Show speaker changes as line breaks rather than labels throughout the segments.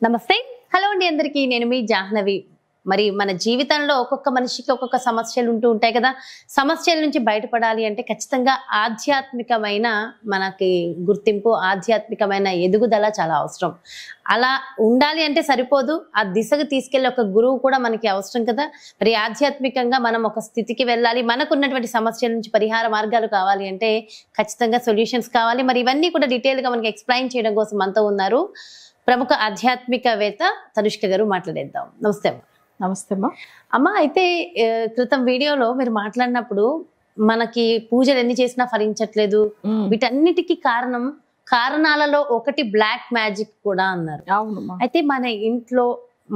నమస్తే. హలో అండి అందరికీ. నేను మీ జాహ్నవి. మరి మన జీవితంలో ఒక్కొక్క మనిషికి ఒక్కొక్క సమస్యలు ఉంటూ ఉంటాయి కదా. సమస్యల నుంచి బయటపడాలి అంటే ఖచ్చితంగా ఆధ్యాత్మికమైన మనకి గుర్తింపు, ఆధ్యాత్మికమైన ఎదుగుదల చాలా అవసరం. అలా ఉండాలి అంటే సరిపోదు. ఆ దిశకు తీసుకెళ్లే ఒక గురువు కూడా మనకి అవసరం కదా. మరి ఆధ్యాత్మికంగా మనం ఒక స్థితికి వెళ్ళాలి. మనకున్నటువంటి సమస్యల నుంచి పరిహార మార్గాలు కావాలి అంటే ఖచ్చితంగా సొల్యూషన్స్ కావాలి. మరి ఇవన్నీ కూడా డీటెయిల్ గా మనకి ఎక్స్ప్లెయిన్ చేయడం కోసం మనతో ఉన్నారు ప్రముఖ ఆధ్యాత్మికవేత్త తనుష్క గారు. మాట్లాడేద్దాం. నమస్తే అమ్మ.
నమస్తే అమ్మా.
అమ్మ అయితే క్రితం వీడియోలో మీరు మాట్లాడినప్పుడు మనకి పూజలు ఎన్ని చేసినా ఫలించట్లేదు, వీటన్నిటికీ కారణాలలో ఒకటి బ్లాక్ మ్యాజిక్ కూడా అన్నారు.
అవునమ్మా.
అయితే మన ఇంట్లో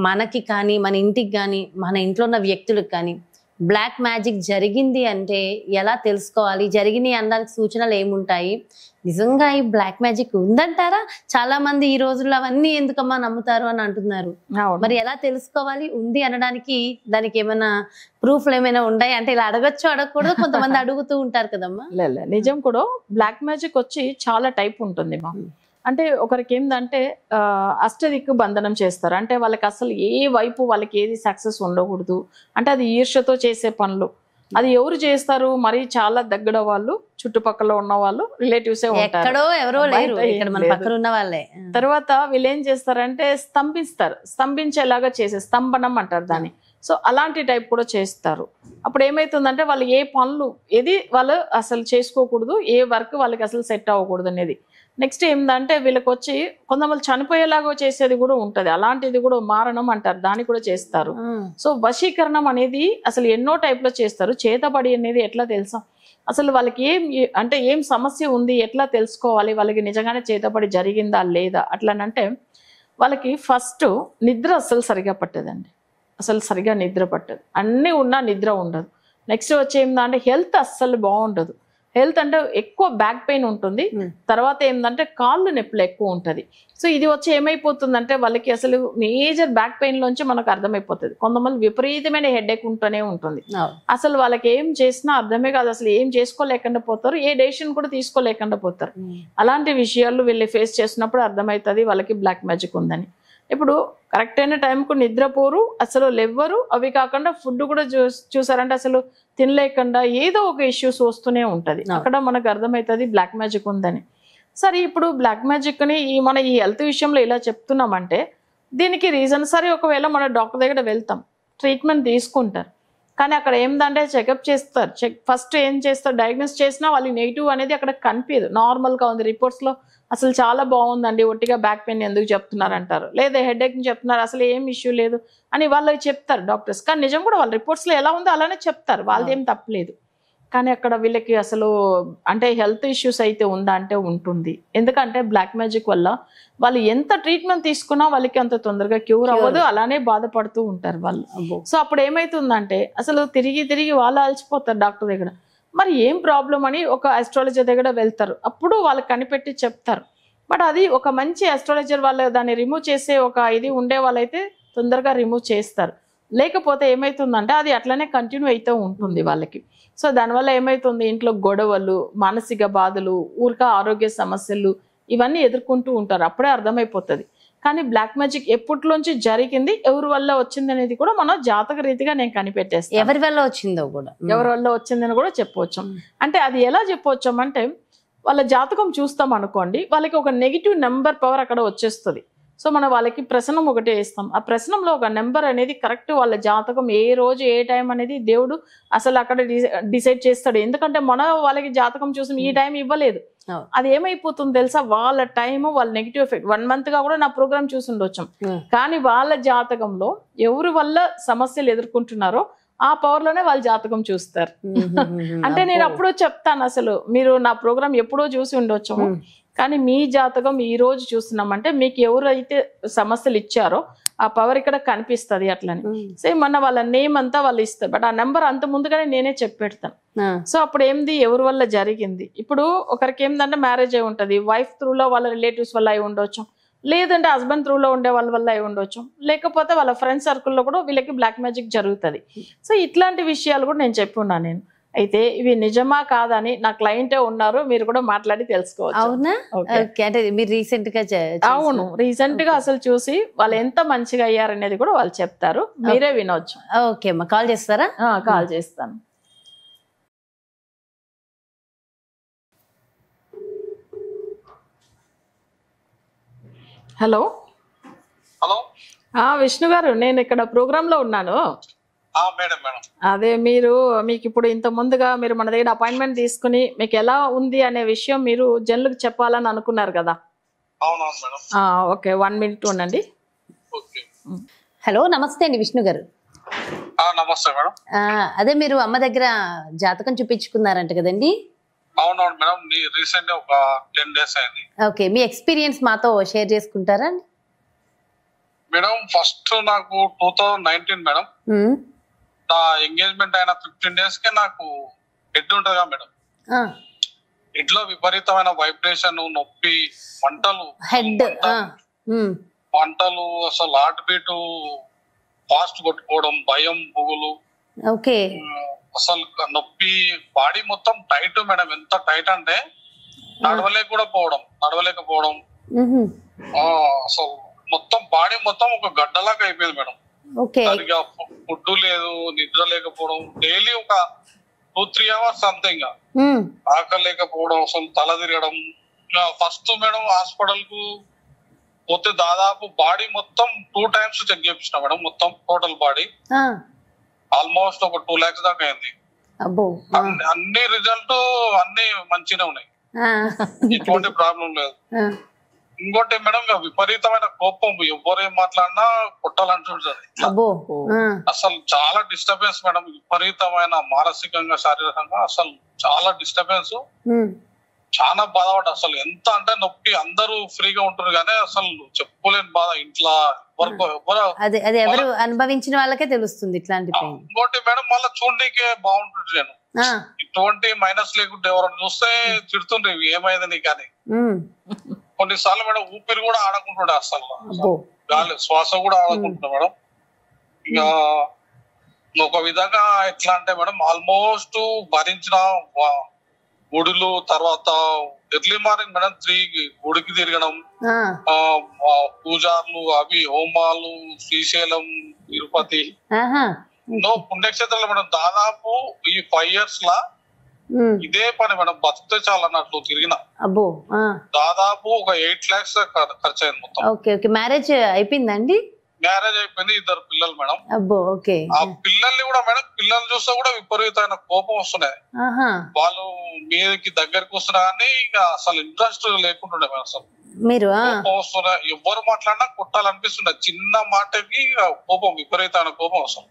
మనకి కానీ, మన ఇంటికి కానీ, మన ఇంట్లో ఉన్న వ్యక్తులకు కానీ బ్లాక్ మ్యాజిక్ జరిగింది అంటే ఎలా తెలుసుకోవాలి? జరిగినాయి అనడానికి సూచనలు ఏముంటాయి? నిజంగా ఈ బ్లాక్ మ్యాజిక్ ఉందంటారా? చాలా మంది ఈ రోజుల్లో అవన్నీ ఎందుకమ్మా నమ్ముతారు అని అంటున్నారు. మరి ఎలా తెలుసుకోవాలి? ఉంది అనడానికి దానికి ఏమైనా ప్రూఫ్లు ఏమైనా ఉన్నాయి అంటే ఇలా అడగచ్చు అడగకూడదు, కొంతమంది అడుగుతూ ఉంటారు కదమ్మా.
నిజం కూడా బ్లాక్ మ్యాజిక్ వచ్చి చాలా టైప్ ఉంటుంది మా. అంటే ఒకరికి ఏంటంటే అష్టదిక్కు బంధనం చేస్తారు. అంటే వాళ్ళకి అసలు ఏ వైపు వాళ్ళకి ఏది సక్సెస్ ఉండకూడదు. అంటే అది ఈర్ష్యతో చేసే పనులు. అది ఎవరు చేస్తారు? మరి చాలా దగ్గర వాళ్ళు, చుట్టుపక్కల ఉన్న వాళ్ళు, రిలేటివ్సే ఉంటారు. తర్వాత వీళ్ళు ఏం చేస్తారంటే స్తంభించేలాగా చేసే స్తంభనం అంటారు దాన్ని. సో అలాంటి టైప్ కూడా చేస్తారు. అప్పుడు ఏమైతుందంటే వాళ్ళు ఏ పనులు ఏది వాళ్ళు అసలు చేసుకోకూడదు, ఏ వర్క్ వాళ్ళకి అసలు సెట్ అవ్వకూడదు అనేది. నెక్స్ట్ ఏంటంటే వీళ్ళకి వచ్చి కొంతమంది చనిపోయేలాగా చేసేది కూడా ఉంటది. అలాంటిది కూడా మారణం అంటారు, దాన్ని కూడా చేస్తారు. సో వశీకరణం అనేది అసలు ఎన్నో టైప్ లో చేస్తారు. చేతబడి అనేది ఎట్లా తెలుసా? అసలు వాళ్ళకి ఏం సమస్య ఉంది, ఎట్లా తెలుసుకోవాలి, వాళ్ళకి నిజంగానే చేతబడి జరిగిందా లేదా అట్లనంటే వాళ్ళకి ఫస్ట్ నిద్ర అస్సలు సరిగా పట్టదండి. అసలు సరిగా నిద్ర పట్టదు, అన్నీ ఉన్నా నిద్ర ఉండదు. నెక్స్ట్ వచ్చి ఏంటంటే హెల్త్ అస్సలు బాగుండదు. హెల్త్ అంటే ఎక్కువ బ్యాక్ పెయిన్ ఉంటుంది. తర్వాత ఏంటంటే కాళ్ళు నొప్పులు ఎక్కువ ఉంటుంది. సో ఇది వచ్చి ఏమైపోతుందంటే వాళ్ళకి అసలు మేజర్ బ్యాక్ పెయిన్ లోంచి మనకు అర్థమైపోతుంది. కొంతమంది విపరీతమైన హెడేక్ ఉంటూనే ఉంటుంది. అసలు వాళ్ళకి ఏం చేసినా అర్థమే కాదు, అసలు ఏం చేసుకోలేకుండా పోతారు, ఏ డెసిషన్ కూడా తీసుకోలేకుండా పోతారు. అలాంటి విషయాలు వీళ్ళు ఫేస్ చేసినప్పుడు అర్థమవుతుంది వాళ్ళకి బ్లాక్ మ్యాజిక్ ఉందని. ఇప్పుడు కరెక్ట్ అయిన టైంకు నిద్రపోరు, అసలు లెవ్వరు. అవి కాకుండా ఫుడ్ కూడా చూసారంటే అసలు తినలేకుండా ఏదో ఒక ఇష్యూస్ వస్తూనే ఉంటుంది. అక్కడ మనకు అర్థమవుతుంది బ్లాక్ మ్యాజిక్ ఉందని. సరే, ఇప్పుడు బ్లాక్ మ్యాజిక్ని మన ఈ హెల్త్ విషయంలో ఇలా చెప్తున్నామంటే దీనికి రీజన్, సరే ఒకవేళ మన డాక్టర్ దగ్గర వెళ్తాం, ట్రీట్మెంట్ తీసుకుంటారు, కానీ అక్కడ ఏంటంటే చెకప్ చేస్తారు. ఫస్ట్ ఏం చేస్తారు, డయాగ్నోస్ చేసినా వాళ్ళు నెగిటివ్ అనేది అక్కడ కనిపించదు. నార్మల్గా ఉంది, రిపోర్ట్స్లో అసలు చాలా బాగుందండి, ఒట్టిగా బ్యాక్ పెయిన్ ఎందుకు చెప్తున్నారు అంటారు, లేదా హెడేక్ని చెప్తున్నారు, అసలు ఏం ఇష్యూ లేదు అని వాళ్ళు చెప్తారు డాక్టర్స్. కానీ నిజం కూడా వాళ్ళ రిపోర్ట్స్లో ఎలా ఉందో అలానే చెప్తారు, వాళ్ళదేం తప్పలేదు. కానీ అక్కడ వీళ్ళకి అసలు అంటే హెల్త్ ఇష్యూస్ అయితే ఉందా అంటే ఉంటుంది. ఎందుకంటే బ్లాక్ మ్యాజిక్ వల్ల వాళ్ళు ఎంత ట్రీట్మెంట్ తీసుకున్నా వాళ్ళకి అంత తొందరగా క్యూర్ అవ్వదు, అలానే బాధపడుతూ ఉంటారు వాళ్ళు. సో అప్పుడు ఏమైతుందంటే అసలు తిరిగి వాళ్ళు అలసిపోతారు డాక్టర్ దగ్గర. మరి ఏం ప్రాబ్లం అని ఒక ఆస్ట్రాలజర్ దగ్గర వెళ్తారు, అప్పుడు వాళ్ళకి కనిపెట్టి చెప్తారు. బట్ అది ఒక మంచి ఆస్ట్రాలజర్ వాళ్ళు దాన్ని రిమూవ్ చేసే ఒక ఇది ఉండే వాళ్ళైతే తొందరగా రిమూవ్ చేస్తారు. లేకపోతే ఏమైతుందంటే అది అట్లనే కంటిన్యూ అవుతూ ఉంటుంది వాళ్ళకి. సో దానివల్ల ఏమైతుంది, ఇంట్లో గొడవలు, మానసిక బాధలు, ఊరిక ఆరోగ్య సమస్యలు ఇవన్నీ ఎదుర్కొంటూ ఉంటారు. అప్పుడే అర్థమైపోతుంది. కానీ బ్లాక్ మ్యాజిక్ ఎప్పట్లోంచి జరిగింది, ఎవరి వల్ల వచ్చింది అనేది కూడా మనం జాతక రీతిగా నేను కనిపెట్టేస్తాను.
ఎవరి వల్ల వచ్చిందో కూడా,
ఎవరి వల్ల వచ్చిందని కూడా చెప్పవచ్చు. అంటే అది ఎలా చెప్పవచ్చు అంటే వాళ్ళ జాతకం చూస్తాం అనుకోండి, వాళ్ళకి ఒక నెగిటివ్ నెంబర్ పవర్ అక్కడ వచ్చేస్తుంది. సో మనం వాళ్ళకి ప్రశ్నం ఒకటే ఇస్తాం, ఆ ప్రశ్నంలో ఒక నెంబర్ అనేది కరెక్ట్ వాళ్ళ జాతకం ఏ రోజు ఏ టైం అనేది దేవుడు అసలు అక్కడ డిసైడ్ చేస్తాడు. ఎందుకంటే మనం వాళ్ళకి జాతకం చూసి ఈ టైం ఇవ్వలేదు, అది ఏమైపోతుంది తెలుసా, వాళ్ళ టైము వాళ్ళ నెగిటివ్ ఎఫెక్ట్ 1 month గా కూడా నా ప్రోగ్రామ్ చూసి ఉండొచ్చు. కానీ వాళ్ళ జాతకంలో ఎవరి వల్ల సమస్యలు ఎదుర్కొంటున్నారో ఆ పవర్ లోనే వాళ్ళ జాతకం చూస్తారు. అంటే నేను అప్పుడు చెప్తాను, అసలు మీరు నా ప్రోగ్రామ్ ఎప్పుడో చూసి ఉండొచ్చు, కానీ మీ జాతకం ఈ రోజు చూస్తున్నామంటే మీకు ఎవరైతే సమస్యలు ఇచ్చారో ఆ పవర్ ఇక్కడ కనిపిస్తుంది అట్లని. సేమ్ మొన్న వాళ్ళ నేమ్ అంతా వాళ్ళు ఇస్తారు, బట్ ఆ నెంబర్ అంత ముందుగానే నేనే చెప్పెడతాను. సో అప్పుడు ఏంది, ఎవరి వల్ల జరిగింది. ఇప్పుడు ఒకరికి ఏంటంటే మ్యారేజ్ అయి ఉంటుంది, వైఫ్ త్రూలో వాళ్ళ రిలేటివ్స్ వల్ల అయి ఉండొచ్చు, లేదంటే హస్బెండ్ త్రూలో ఉండే వాళ్ళ వల్ల అయి ఉండొచ్చు, లేకపోతే వాళ్ళ ఫ్రెండ్ సర్కిల్లో కూడా వీళ్ళకి బ్లాక్ మ్యాజిక్ జరుగుతుంది. సో ఇట్లాంటి విషయాలు కూడా నేను చెప్పి ఉన్నాను నేను. అయితే ఇవి నిజమా కాదని నా క్లయింటే ఉన్నారు, మీరు కూడా మాట్లాడి తెలుసుకోవచ్చు.
అవునా?
Okay.
ఓకే, అంటే మీరు రీసెంట్ గా
అవును, రీసెంట్ గా అసలు చూసి వాళ్ళు ఎంత మంచిగా అయ్యారనేది కూడా వాళ్ళు చెప్తారు, మీరే వినొచ్చు.
ఓకే అమ్మా, కాల్ చేస్తారా?
కాల్ చేస్తాను. హలో.
హలో.
విష్ణు గారు, నేను ఇక్కడ ప్రోగ్రామ్ లో ఉన్నాను.
Madam madam.
అదే మీకు ఇప్పుడు ఇంత ముందుగా మీరు మన దగ్గర అపాయింట్మెంట్ తీసుకుని మీకు ఎలా ఉంది అనే విషయం మీరు జనులకు చెప్పాలని అనుకున్నారు కదా?
అవునవును మేడం.
ఓకే, 1 minute ఉండండి.
ఓకే.
హలో, నమస్తే అండి విష్ణు గారు.
నమస్తే మేడం.
అదే మీరు అమ్మ దగ్గర జాతకం చూపించుకున్నారంట కదండి?
అవునవును మేడం, రీసెంట్ ఒక 10 days అయింది.
ఓకే, మీ ఎక్స్పీరియన్స్ మాతో షేర్ చేసుకుంటారా?
మేడం ఫస్ట్ నాకు 2019 మేడం, నా ఎంగేజ్మెంట్ అయిన 15 days కే నాకు హెడ్ ఉంటుందిగా మేడం. హెడ్ లో విపరీతమైన వైబ్రేషన్, నొప్పి, మంటలు, మంటలు, అసలు హార్ట్ బీట్ ఫాస్ట్ కొట్టుకోవడం, భయం, పువ్వులు, అసలు నొప్పి, బాడీ మొత్తం టైట్ మేడం. ఎంత టైట్ అంటే నడవలేకపోవడం, అసలు మొత్తం బాడీ మొత్తం ఒక గడ్డలాగా అయిపోయింది మేడం. సరిగా ఫుడ్ లేదు, నిద్ర లేకపోవడం, డైలీ ఒక 2-3 hours అంతే. ఇంకా ఆకలి లేకపోవడం, అసలు తల తిరగడం. ఫస్ట్ మేడం హాస్పిటల్ కు పోతే దాదాపు బాడీ మొత్తం 2 times చెక్ చేయించిన మేడం. మొత్తం టోటల్ బాడీ ఆల్మోస్ట్ ఒక 2 lakhs దాకా అయింది. అన్ని రిజల్ట్ అన్ని మంచిగా ఉన్నాయి, ఎటువంటి ప్రాబ్లం లేదు. ఇంకోటి మేడం, విపరీతమైన కోపం, ఎవరేం మాట్లాడినా కొట్టాలంటుంటది. అసలు చాలా డిస్టర్బెన్స్ మేడం, విపరీతమైన మానసికంగా, శారీరకంగా అసలు చాలా డిస్టర్బెన్స్. చాలా బాధపడ్డా. అసలు ఎంత అంటే నొప్పి, అందరూ ఫ్రీగా ఉంటారు కానీ అసలు చెప్పుకోలేని బాధ. ఇంట్లో
ఎవరు అనుభవించిన వాళ్ళకే తెలుస్తుంది ఇట్లాంటి.
ఇంకోటి మేడం, మళ్ళీ చూడనీకే బాగుంటుంది. నేను ఇటువంటి మైనస్ లేకుంటే ఎవరైనా చూస్తే తిడుతుండ్రు, ఏమైంది నీకు అని. కొన్నిసార్లు మేడం ఊపిరి కూడా ఆడకుంటుండే, అసలు గాలి శ్వాస కూడా ఆడకుంటున్నా మేడం. ఇంకా ఒక విధంగా ఎట్లా అంటే మేడం, ఆల్మోస్ట్ భరించిన గుడులు, తర్వాత ఎర్లీ మార్నింగ్ మేడం 3 గుడికి తిరగడం, పూజార్లు, అవి హోమాలు, శ్రీశైలం, తిరుపతి, పుణ్యక్షేత్రాలు మేడం. దాదాపు ఈ 5 years లా ఇదే పని మేడం, బతికితే చాలా అన్నట్లు తిరిగిన. దాదాపు ఒక 8 lakhs ఖర్చు అయింది మొత్తం.
మ్యారేజ్ అయిపోయిందండి?
మ్యారేజ్ అయిపోయింది, 2 పిల్లలు మేడం. ఆ పిల్లల్ని కూడా మేడం, పిల్లలు చూస్తే కూడా విపరీతమైన కోపం వస్తున్నాయి. వాళ్ళు మీదకి దగ్గరికి వస్తున్నా కానీ ఇక అసలు ఇంట్రెస్ట్ లేకుంటుండే మేడం. అసలు కోపం వస్తున్నాయి, ఎవరు మాట్లాడినా కొట్టాలనిపిస్తుండే. చిన్న మాటకి కోపం, విపరీతమైన కోపం వస్తుంది.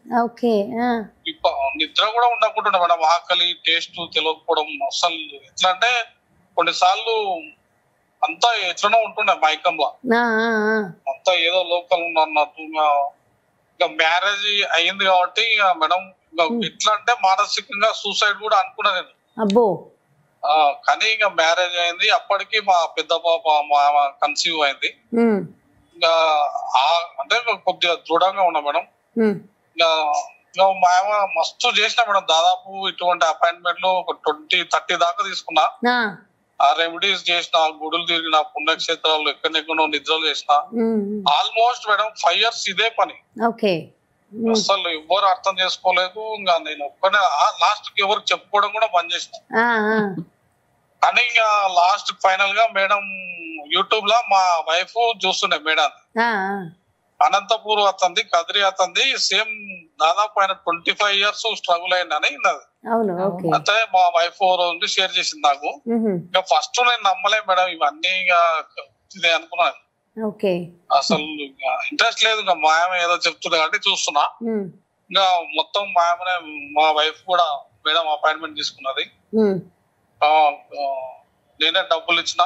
నిద్ర కూడా ఉండకుంటుండే మేడం. ఆకలి, టేస్ట్ తెలియకపోవడం. అసలు ఎట్లా అంటే కొన్నిసార్లు అంతా ఎట్లనో ఉంటుండే మైకంలో, అంతా ఏదో లోకల్ అన్నట్టు. ఇంకా మ్యారేజ్ అయింది కాబట్టి ఇక మేడం ఎట్లా అంటే మానసికంగా సూసైడ్ కూడా అనుకున్నా నేను. కానీ ఇంకా మ్యారేజ్ అయింది, అప్పటికి మా పెద్ద పాప కన్సీవ్ అయింది. ఇంకా అంటే కొద్దిగా దృఢంగా ఉన్నా మేడం. ఇంకా మా మస్తు చేసిన మేడం. దాదాపు ఇటువంటి అపాయింట్మెంట్ లో ఒక 20-30 దాకా తీసుకున్నా. ఆ రెమెడీస్ చేసిన, గుడులు తిరిగిన, పుణ్యక్షేత్రాలు ఎక్కడెక్కడో నిద్రలు చేసిన. ఆల్మోస్ట్ మేడం 5 years ఇదే పని. అసలు ఎవరు అర్థం చేసుకోలేదు. ఇంకా నేను ఒక్కనే లాస్ట్ కి ఎవరికి చెప్పుకోవడం కూడా బంద్ చేసిన. కానీ ఇంకా లాస్ట్ ఫైనల్ గా మేడం యూట్యూబ్ లో మా వైఫ్ చూస్తుండే మేడం, అనంతపూర్ అతంది, కదిరి అతంది, సేమ్ దాదాపు ఆయన 25 years స్ట్రగుల్ అయిందని అంటే మా వైఫ్ రోజు షేర్ చేసింది నాకు. ఇంకా ఫస్ట్ నేను నమ్మలే మేడం, ఇవన్నీ ఇదే అనుకున్నాను. అసలు ఇంట్రెస్ట్ లేదు. ఇంకా మా ఆమె ఏదో చెప్తుంది కాబట్టి చూస్తున్నా. ఇంకా మొత్తం మా ఆమె, మా వైఫ్ కూడా మేడం అపాయింట్మెంట్ తీసుకున్నది. నేనే డబ్బులు ఇచ్చిన.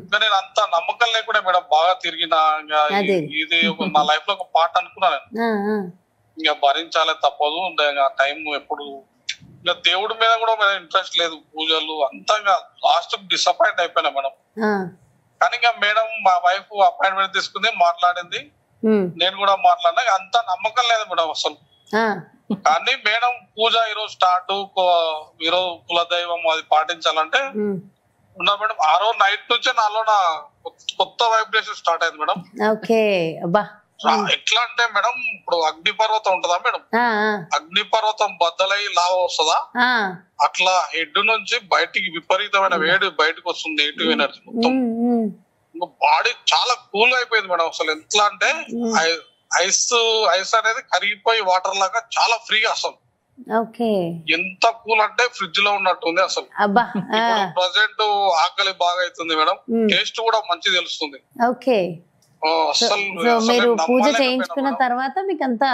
ఇంకా నేను అంత నమ్మకం లేకుండా మేడం బాగా తిరిగినా. ఇంకా ఇది నా లైఫ్ లో ఒక పార్ట్ అనుకున్నాను. ఇంకా భరించాలే, తప్పదు. టైం ఎప్పుడు ఇంకా దేవుడి మీద కూడా ఇంట్రెస్ట్ లేదు, పూజలు అంతా. ఇంకా లాస్ట్ డిసప్పాయింట్ అయిపోయినా మేడం. కానీ ఇంకా మేడం మా వైఫ్ అపాయింట్మెంట్ తీసుకుంది, మాట్లాడింది, నేను కూడా మాట్లాడినా. అంత నమ్మకం లేదు మేడం అసలు. కానీ మేడం పూజ ఈరోజు స్టార్ట్, ఈరోజు కులదైవం అది పాటించాలంటే ఉన్నా మేడం. ఆ రోజు నైట్ నుంచే నాలో నా కొత్త వైబ్రేషన్ స్టార్ట్ అయింది మేడం.
ఓకే. అబ్బా
ఎట్లా అంటే మేడం, ఇప్పుడు అగ్ని పర్వతం ఉంటదా మేడం, అగ్ని పర్వతం బద్దలై లావా వస్తుందా, అట్లా హెడ్ నుంచి బయటికి విపరీతమైన వేడి బయటకు వస్తుంది, నెగిటివ్ ఎనర్జీ మొత్తం. బాడీ చాలా కూల్ అయిపోయింది మేడం. అసలు ఎట్లా అంటే ఐస్ అనేది కరిగిపోయి వాటర్ లాగా చాలా ఫ్రీగా అసలు ఎంత కూల్ అంటే ఫ్రిడ్జ్ లో ఉన్నట్టు ఉంది అసలు. ప్రజెంట్ ఆకలి బాగా అవుతుంది మేడం, టేస్ట్ కూడా మంచి తెలుస్తుంది.
మీరు పూజ చేయించుకున్న తర్వాత మీకు అంతా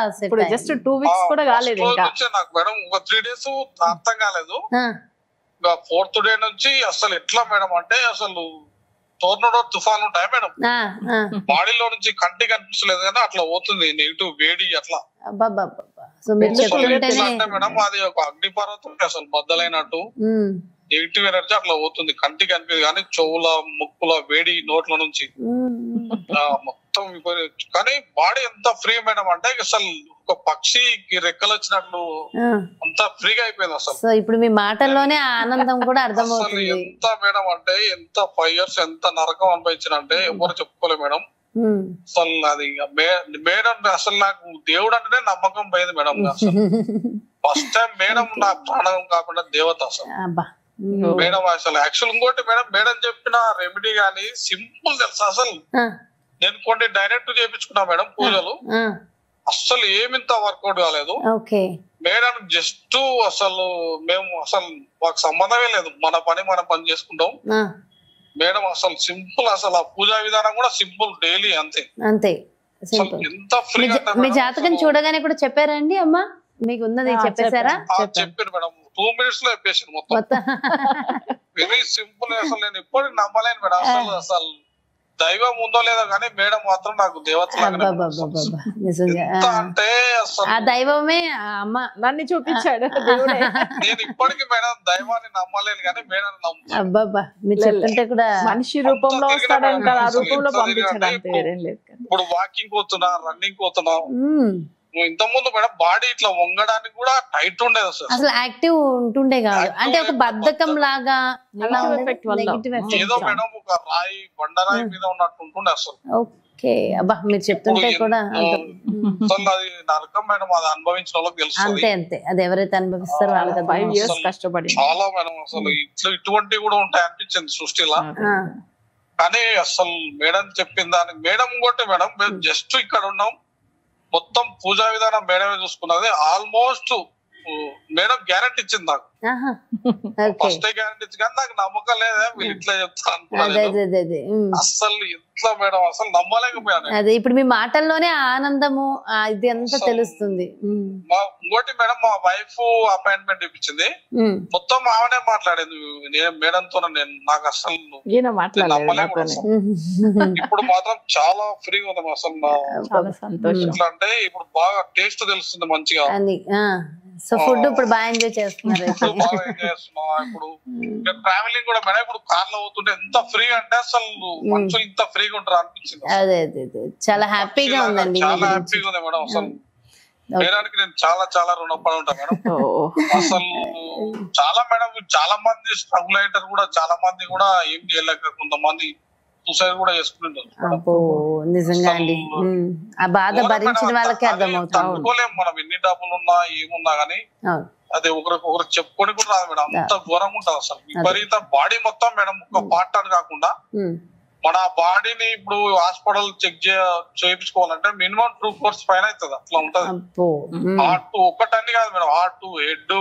జస్ట్ 2 వీక్స్ కూడా కాలేదు ఇంకా
నాకు మేడం. ఒక 3 days అర్థం కాలేదు. 4th day నుంచి అసలు ఎట్లా మేడం అంటే అసలు టోర్నడో తుఫాన్ ఉంటాయి మేడం, బాడీలో నుంచి కంటికి కనిపించలేదు కానీ అట్లా పోతుంది నెగిటివ్ వేడి అట్లా. మేడం అది ఒక అగ్ని పర్వతం అసలు బద్దలైనట్టు నెగిటివ్ ఎనర్జీ అట్లా పోతుంది, కంటికి కనిపించదు కానీ చెవుల ముక్కుల వేడి నోట్ల నుంచి మొత్తం. కానీ బాడీ ఎంత ఫ్రీ మేడం అంటే అసలు ఒక పక్షికి రెక్కలు వచ్చినట్లు అంత ఫ్రీగా అయిపోయింది అసలు.
ఇప్పుడు మీ మాటల్లోనే ఆనందం కూడా అర్థమవుతుంది.
ఎంత మేడం అంటే ఎంత 5 years ఎంత నరకం అనిపించిన అంటే ఎవరు చెప్పుకోలే మేడం. అసలు అది మేడం అసలు నాకు దేవుడు అంటేనే నమ్మకం పోయింది మేడం. ఫస్ట్ టైం మేడం నా ప్రాణం కాకుండా దేవత అసలు మేడం. అసలు యాక్చువల్ ఇంకోటి మేడం, మేడం చెప్పిన రెమెడీ గానీ సింపుల్ తెలుసా అసలు. నేను కొన్ని డైరెక్ట్ చేయించుకున్నా మేడం పూజలు, అస్సలు ఏమింత వర్కౌట్ కాలేదు మేడం. జస్ట్ అసలు మేము అసలు మాకు సంబంధమే లేదు, మన పని మనం పని చేసుకుంటాం మేడం. అసలు సింపుల్, అసలు ఆ పూజా విధానం కూడా సింపుల్, డైలీ అంతే అంతే. ఎంత ఫ్రీ.
మీ జాతకం చూడగానే కూడా చెప్పారండి అమ్మా, మీకు ఉన్నది చెప్పేశారా?
చెప్పారు మేడం, 2 minutes లో చెప్పేసారు మొత్తం. Very simple. అసలు నేను ఎప్పుడు నమ్మలేను మేడం. అసలు దైవం ఉందో లేదో కానీ మేడం మాత్రం నాకు దేవత అంటే
ఆ దైవమే అమ్మ నన్ను చూపించాడు.
నేను ఇప్పటికీ మేడం దైవాన్ని నమ్మలేను కానీ మేడం
అబ్బాబ్బా మీరు చెప్తుంటే కూడా
మనిషి రూపంలో వస్తాడంట, ఆ రూపంలో పంపించడానికి.
ఇప్పుడు వాకింగ్ పోతున్నా, రన్నింగ్ పోతున్నా, ఇంత ముందు మేడం బాడీ ఇట్లా వంగడానికి కూడా టైట్ ఉండేది అసలు
యాక్టివ్ ఉంటుండే కాదు, అంటే ఒక బద్ధకం లాగా
ఏదో మేడం ఒక రాయి బండరాయి మీద ఉన్నట్టు ఉంటుండే అసలు.
ఓకే. అబ్బా మీరు చెప్తుంటే కూడా
అసలు అది నరకం మేడం, అది అనుభవించిన వాళ్ళకి తెలుసు.
అంతే అంతే, అది ఎవరైతే అనుభవిస్తారో వాళ్ళకి
5 years కష్టపడి
చాలా మేడం అసలు ఇటువంటివి కూడా ఉంటాయి అనిపించింది సృష్టిలా. కానీ అసలు మేడం చెప్పిన దానికి మేడం కొట్టి మేడం మేము జస్ట్ ఇక్కడ ఉన్నాం, మొత్తం పూజా విధానం మేడమే చూసుకున్నది. ఆల్మోస్ట్ మేడం గ్యారెంటీ ఇచ్చింది నాకు, ఫస్ట్ గ్యారెంటీ ఇచ్చి, కానీ నాకు నమ్మకం లేదా వీళ్ళు ఇట్లా చెప్తాను అసలు. ఎట్లా మేడం అసలు నమ్మలేకపోయాను.
అదే ఇప్పుడు మీ మాటల్లోనే ఆనందము ఇది అంతా తెలుస్తుంది.
ఇంకోటి మేడం, మా వైఫ్ అపాయింట్మెంట్ ఇప్పించింది, మొత్తం ఆమెనే మాట్లాడేది నేను మేడంతో. నేను నాకు అసలు నమ్మలేకపోయాను. ఇప్పుడు మాత్రం చాలా ఫ్రీగా ఉంది అసలు. ఎట్లా అంటే ఇప్పుడు బాగా టేస్ట్ తెలుస్తుంది మంచిగా.
సో ఫుడ్ ఇప్పుడు బాగా ఎంజాయ్ చేస్తున్నారు.
ఇప్పుడు ట్రావెలింగ్ కూడా మేడం, ఇప్పుడు కార్ లో పోతుంటే ఎంత ఫ్రీగా అంటే అసలు మనుషులు ఇంత ఫ్రీగా ఉంటారు అనిపించింది.
అదే అదే చాలా హ్యాపీగా ఉందండి,
చాలా హ్యాపీగా ఉంది మేడం. అసలు మేడానికి నేను చాలా చాలా రుణపడి ఉంటాను మేడం. అసలు చాలా మేడం, చాలా మంది స్ట్రగుల్ అయ్యారు కూడా, చాలా మంది కూడా ఏం చేయలేక కొంతమంది సూసైడ్ కూడా చేసుకుంటారు.
నిజంగా అండి, ఆ బాధ భరించిన వాళ్ళకి అర్థమవుతుంది.
తట్టుకోలేము మనం, ఎన్ని డబ్బులు ఉన్నా ఏమున్నా గానీ అది ఒకరికి చెప్పుకొని కూడా రాదు మేడం, అంత ఘోరంగా ఉంటుంది అసలు. విపరీత బాడీ మొత్తం మేడం, ఒక పార్ట్ అని కాకుండా మన బాడీని ఇప్పుడు హాస్పిటల్ చెక్ చేయించుకోవాలంటే మినిమం 2 crores పైన అవుతుంది, అట్లా ఉంటది. హార్ట్ ఒక్కటన్ని కాదు మేడం, హార్ట్, హెడ్,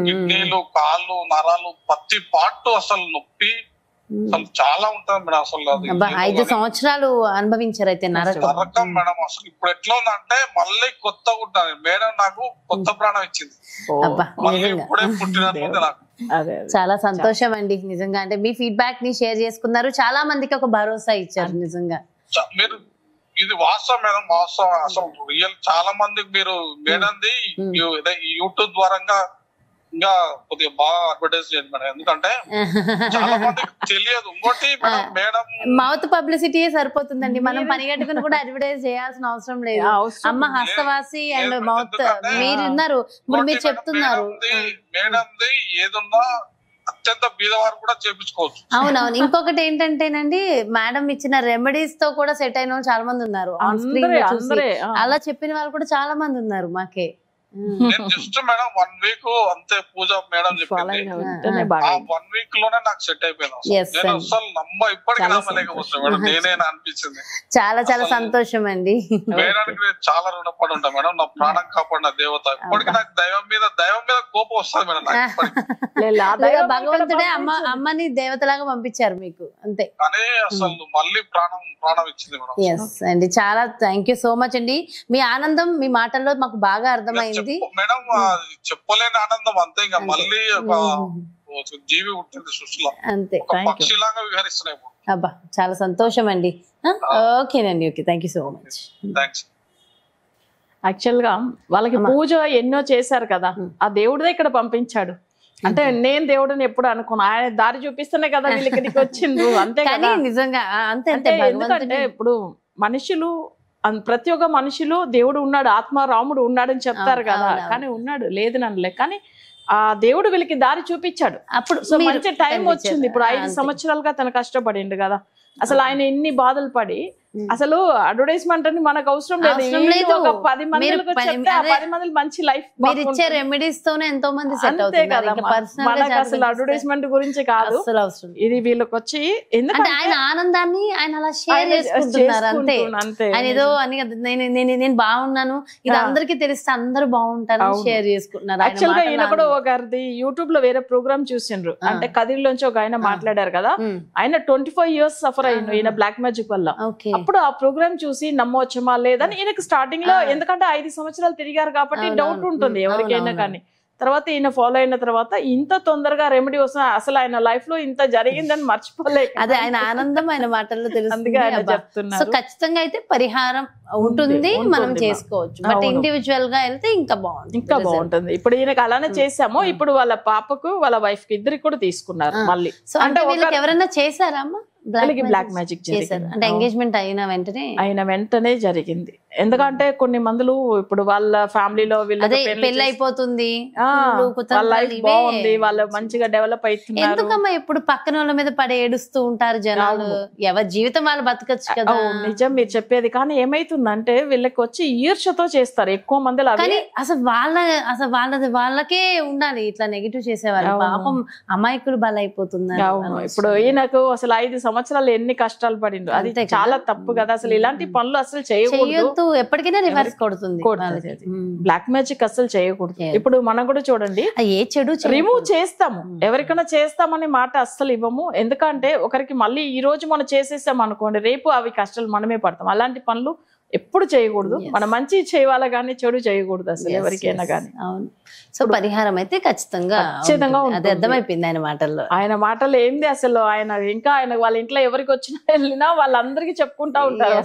కిడ్నీలు, కాళ్ళు, నరాలు, ప్రతి పార్ట్ అసలు నొప్పి అసలు చాలా ఉంటది మేడం. అసలు
5 సంవత్సరాలు అనుభవించారు అయితే
నరకం మేడం. అసలు ఇప్పుడు ఎట్లా ఉందంటే మళ్ళీ కొత్తగా ఉంటాను మేడం, నాకు కొత్త ప్రాణం ఇచ్చింది, మళ్ళీ ఇప్పుడే పుట్టినట్టుంది నాకు.
చాలా సంతోషం అండి నిజంగా. అంటే మీ ఫీడ్బ్యాక్ ని షేర్ చేసుకున్నారు, చాలా మందికి ఒక భరోసా ఇచ్చారు నిజంగా.
మీరు ఇది వాస్తవం మేడం, వాస్తవం అసలు రియల్. చాలా మందికి మీరు మేడంది యూట్యూబ్ ద్వారంగా ఇంకా కొద్దిగా బాగా అడ్వర్టైజ్ చేయండి మేడం, ఎందుకంటే చాలా మందికి తెలియదు. ఇంకోటి మేడం
మౌత్ పబ్లిసిటీయే సరిపోతుందండి, మనం పని కట్టుకుని కూడా అడ్వర్టైజ్ చేయాల్సిన అవసరం లేదు. అమ్మ హస్తవాసి అండ్ మౌత్ మీరు ఉన్నారు, ఇప్పుడు మీరు చెప్తున్నారు.
మేడంది ఏదున్నా అత్యంత బీదవారు కూడా చేపించుకోవచ్చు.
అవునవును. ఇంకొకటి ఏంటంటేనండి, మేడం ఇచ్చిన రెమెడీస్ తో కూడా సెట్ అయిన వాళ్ళు చాలా మంది ఉన్నారు. ఆన్ స్క్రీన్ లో చూసి అలా చెప్పిన వాళ్ళు కూడా చాలా మంది ఉన్నారు మాకే.
నేను జస్ట్ మేడం 1 వీక్ అంతే పూజ మేడం చెప్పింది, ఆ 1 వీక్ లోనే నాకు సెట్ అయిపోయింది. నేను అసలు ఇప్పటికీ నమ్మలేకపోతే మేడం, నేనేనా అనిపించింది.
చాలా చాలా సంతోషం అండి.
మేడానికి నేను చాలా రుణపడి ఉంటా మేడం, నా ప్రాణం కాపాడిన దేవత. ఇప్పటికీ నాకు దైవం మీద కోపం వస్తుంది మేడం.
భగవంతుడే అమ్మని దేవతలాగా పంపించారు మీకు, అంతే.
కానీ అసలు మళ్ళీ ప్రాణం ఇచ్చింది మేడం.
ఎస్ అండి, చాలా థ్యాంక్ యూ సో మచ్ అండి. మీ ఆనందం మీ మాటల్లో మాకు బాగా అర్థమైంది
మేడం. చెప్పలేని ఆనందం అంతే. ఇంకా మళ్ళీ జీవి ఉంటుంది సృష్టిలో, అంతే, పక్షిలాగా విహరిస్తున్నాయి.
అబ్బా చాలా సంతోషం అండి. ఓకేనండి, okay, thank you so much.
Actual గా వాళ్ళకి పూజ ఎన్నో చేశారు కదా, ఆ దేవుడిదే ఇక్కడ పంపించాడు. అంటే నేను దేవుడిని ఎప్పుడు అనుకున్నా, ఆయన దారి చూపిస్తేనే కదా వీళ్ళకి ఇక్కడికి వచ్చిండ్రు, అంతే కదా.
నిజంగా అంతే.
ఎందుకంటే ఇప్పుడు మనుషులు ప్రతి ఒక్క మనిషిలో దేవుడు ఉన్నాడు, ఆత్మ రాముడు ఉన్నాడని చెప్తారు కదా, కానీ ఉన్నాడు లేదు నన్నలే, కానీ ఆ దేవుడు వీళ్ళకి దారి చూపించాడు. అప్పుడు మంచి టైం వచ్చింది. ఇప్పుడు 5 సంవత్సరాలుగా తను కష్టపడిండు కదా, అసలు ఆయన ఎన్ని బాధలు పడి, అసలు అడ్వర్టైజ్మెంట్ అని మనకు అవసరం లేదు. 10 మందికి చెప్తే ఆ 10 మంది మంచి లైఫ్,
మీరు ఇచ్చే రెమెడీస్ తోనే ఎంతో మంది సెట్ అవుతారు.
మనకు అసలు అడ్వర్టైజ్మెంట్ గురించి కాదు ఇది, వీళ్ళకి వచ్చి ఎందుకంటే
ఆయన ఆనందాన్ని ఆయన అలా షేర్ చేసుకుంటున్నారు, అంతే. ఆయన ఏదో అని నేను బాగున్నాను, ఇది అందరికి తెలిస్తే అందరూ బాగుంటారు షేర్ చేసుకుంటున్నారు.
యాక్చువల్ గా ఈయన కూడా ఒకరిది యూట్యూబ్ లో వేరే ప్రోగ్రామ్ చూసిండ్రు, అంటే కదిరిలోంచి ఒక ఆయన మాట్లాడారు కదా, ఆయన 25 years సఫర్ అయ్యిండు ఈయన బ్లాక్ మ్యాజిక్ వల్ల. అప్పుడు ఆ ప్రోగ్రామ్ చూసి నమ్మవచ్చమా లేదని ఈయనకి స్టార్టింగ్ లో, ఎందుకంటే 5 సంవత్సరాలు తిరిగారు కాబట్టి డౌట్ ఉంటుంది ఎవరికైనా, కానీ తర్వాత ఈయన ఫాలో అయిన తర్వాత ఇంత తొందరగా రెమెడీ వస్తుంది, అసలు ఆయన లైఫ్ లో ఇంత జరిగిందని మర్చిపోలేక,
అదే ఆయన ఆనందం ఆయన మాటల్లో తెలుస్తుంది. సో ఖచ్చితంగా అయితే పరిహారం ఉంటుంది, మనం చేసుకోవచ్చు, బట్ ఇండివిజువల్ గా వెళ్తే ఇంకా బాగుంటుంది.
ఇప్పుడు ఈయనకి అలానే చేసాము. ఇప్పుడు వాళ్ళ పాపకు వాళ్ళ వైఫ్ కి ఇద్దరికి కూడా తీసుకున్నారు మళ్ళీ.
సో అంటే వీళ్ళకి ఎవరైనా చేశారా అమ్మా
బ్లాక్ మ్యాజిక్ చేశారు?
అంటే ఎంగేజ్మెంట్ అయిన
వెంటనే జరిగింది. ఎందుకంటే కొన్ని మందులు ఇప్పుడు వాళ్ళ ఫ్యామిలీలో వీళ్ళకి
పెళ్లి అయిపోతుంది,
బాగుంది, వాళ్ళు మంచిగా డెవలప్ అవుతున్నారు.
ఎందుకమ్మా ఇప్పుడు పక్కన వాళ్ళ మీద పడి ఏడుస్తూ ఉంటారు జనాలు? ఎవరి జీవితం వాళ్ళు బతకచ్చు కదా.
నిజం మీరు చెప్పేది, కానీ ఏమైతుందంటే వీళ్ళకి వచ్చి ఈర్ష్యతో చేస్తారు ఎక్కువ మంది.
అసలు వాళ్ళకే ఉండాలి ఇట్లా నెగిటివ్ చేసేవాళ్ళు, పాపం అమాయకులు బలైపోతున్నారు.
ఇప్పుడు ఈయనకు అసలు 5 సంవత్సరాలు ఎన్ని కష్టాలు పడిండు, అది చాలా తప్పు కదా. అసలు ఇలాంటి పనులు అసలు చేయకూడదు,
ఎప్పటికైనా రివర్స్ కొడుతుంది.
బ్లాక్ మ్యాజిక్ అసలు చేయకూడదు. ఇప్పుడు మనం కూడా చూడండి,
ఏ చెడు
రిమూవ్ చేస్తాము, ఎవరికైనా చేస్తామనే మాట అస్సలు ఇవ్వము. ఎందుకంటే ఒకరికి మళ్ళీ ఈ రోజు మనం చేసేసాం అనుకోండి, రేపు అవి కష్టాలు మనమే పడతాం. అలాంటి పనులు ఎప్పుడు చేయకూడదు. మనం మంచి చేయాలి కానీ చెడు చేయకూడదు అసలు ఎవరికైనా కానీ.
అవును. సో పరిహారం అయితే ఖచ్చితంగా అది అర్థమైపోయింది ఆయన మాటల్లో.
ఆయన మాటల్లో ఏంది అసలు, ఆయన ఇంకా ఆయన వాళ్ళ ఇంట్లో ఎవరికి వచ్చినా వెళ్ళినా వాళ్ళందరికీ చెప్పుకుంటా ఉంటారు.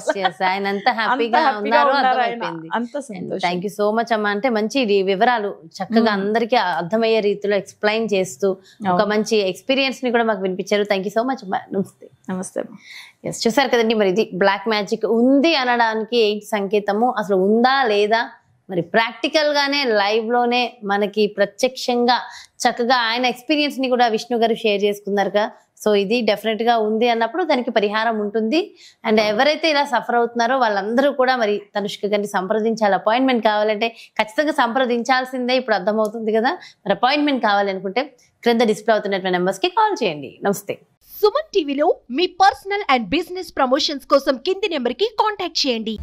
ఆయన అంత హ్యాపీగా ఉన్నారు, అంత సంతోషం. థ్యాంక్ యూ సో మచ్ అమ్మా. అంటే మంచి వివరాలు చక్కగా అందరికి అర్థమయ్యే రీతిలో ఎక్స్ప్లెయిన్ చేస్తూ ఒక మంచి ఎక్స్పీరియన్స్ ని కూడా మాకు వినిపించారు. థ్యాంక్ యూ సో మచ్ అమ్మా. నమస్తే.
నమస్తే.
ఎస్, చూసారు కదండి, మరి ఇది బ్లాక్ మ్యాజిక్ ఉంది అనడానికి ఏంటి సంకేతము, అసలు ఉందా లేదా, మరి ప్రాక్టికల్ గానే లైవ్ లోనే మనకి ప్రత్యక్షంగా చక్కగా ఆయన ఎక్స్పీరియన్స్ ని కూడా విష్ణు గారు షేర్ చేసుకున్నారుగా. సో ఇది డెఫినెట్ గా ఉంది అన్నప్పుడు దానికి పరిహారం ఉంటుంది. అండ్ ఎవరైతే ఇలా సఫర్ అవుతున్నారో వాళ్ళందరూ కూడా మరి తనుష్క గారిని సంప్రదించాలి. అపాయింట్మెంట్ కావాలంటే ఖచ్చితంగా సంప్రదించాల్సిందే, ఇప్పుడు అర్థమవుతుంది కదా. మరి అపాయింట్మెంట్ కావాలనుకుంటే క్రింద డిస్ప్లే అవుతున్నటువంటి నెంబర్స్ కి కాల్ చేయండి. నమస్తే.
సుమన్ టీవీలో మీ పర్సనల్ అండ్ బిజినెస్ ప్రమోషన్స్ కోసం కింది నెంబర్ కి కాంటాక్ట్ చేయండి.